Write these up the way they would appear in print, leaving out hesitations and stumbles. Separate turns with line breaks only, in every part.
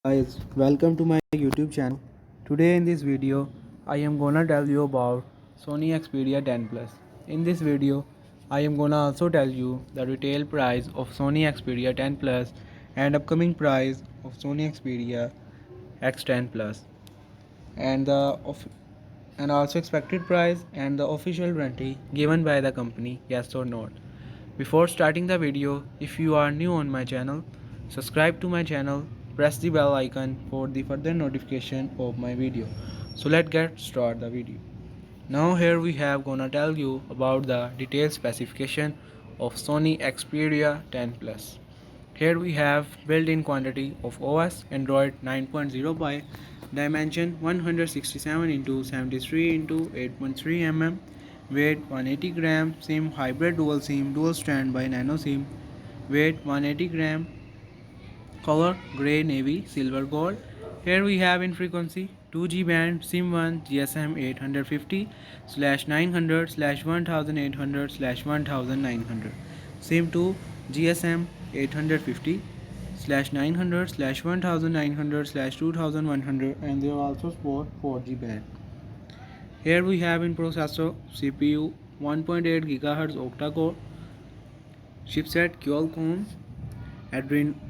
Guys, welcome to my YouTube channel. Today in this video, I am gonna tell you about Sony Xperia 10 Plus. In this video, I am gonna also tell you the retail price of Sony Xperia 10 Plus and upcoming price of Sony Xperia X10 Plus and and also expected price and the official warranty given by the company, yes or not. Before starting the video, if you are new on my channel, subscribe to my channel, press the bell icon for the further notification of my video. So let's get start the video. Now here we have gonna tell you about the detailed specification of Sony Xperia 10 Plus. Here we have built-in quantity of OS Android 9.0 by dimension 167 into 73 into 8.3 mm, weight 180 gram, SIM hybrid dual SIM, dual standby nano SIM, weight 180 gram, color gray, navy, silver, gold. Here we have in frequency 2G band, SIM1 GSM 850 slash 900 slash 1800 slash 1900, SIM2 GSM 850 slash 900 slash 1900 slash 2100, and they also support 4G band. Here we have in processor CPU 1.8 GHz octa-core, chipset Qualcomm,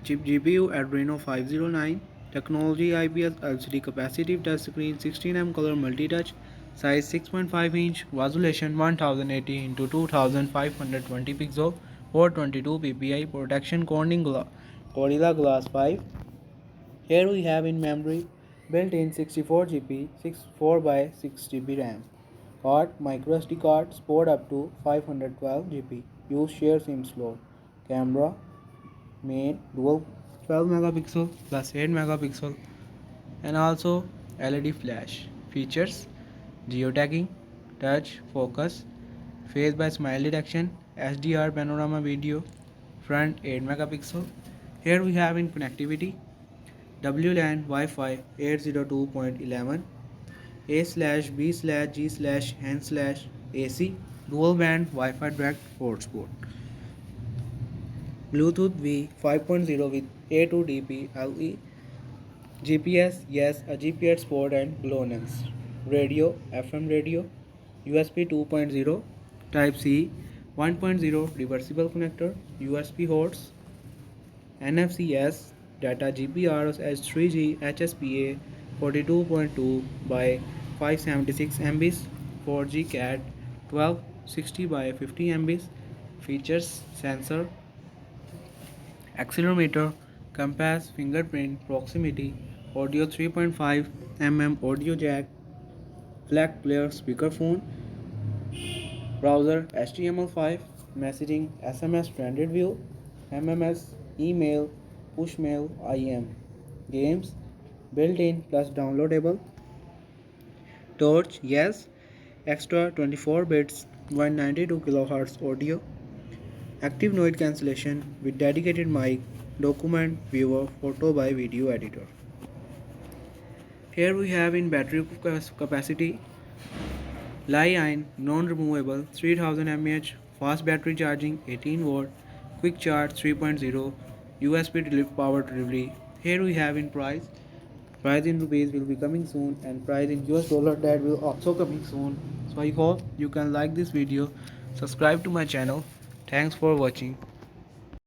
chip GPU Adreno 509, technology IPS LCD capacitive touchscreen, 16 color multi-touch, size 6.5 inch, resolution 1080 into 2520 pixel, 422 ppi, protection Gorilla Glass 5. Here we have in memory built-in 64 GB, 64 by 6 GB RAM. Card, micro SD card, support up to 512 GB. Use share SIM slot. Camera, main dual 12 megapixel plus 8 megapixel, and also LED flash. Features: geotagging, touch, focus, face by smile detection, HDR panorama video, front 8 megapixel. Here we have in connectivity WLAN Wi-Fi 802.11, A slash B slash G slash N slash AC, dual band Wi-Fi direct hotspot. Bluetooth V 5.0 with A2DP LE, GPS, yes, a GPS port and GLONASS, radio, FM radio, USB 2.0, Type C, 1.0 reversible connector, USB ports, NFC-S, data GPRS H3G HSPA 42.2 by 576 MB, 4G CAT 1260 by 50 MB, features sensor, accelerometer, compass, fingerprint, proximity, audio 3.5 mm audio jack, FLAC player, speakerphone, browser HTML5, messaging, SMS standard view, MMS, email, push mail, IM, games, built-in plus downloadable, torch, yes, extra 24 bits, 192 kHz audio, active noise cancellation with dedicated mic, document viewer, photo by video editor. Here we have in battery capacity, Li-ion non-removable 3000 mAh, fast battery charging 18 watt, quick charge 3.0, USB power delivery. Here we have in price. Price in rupees will be coming soon, and price in US dollar that will also coming soon. So I hope you can like this video, subscribe to my channel. Thanks for watching.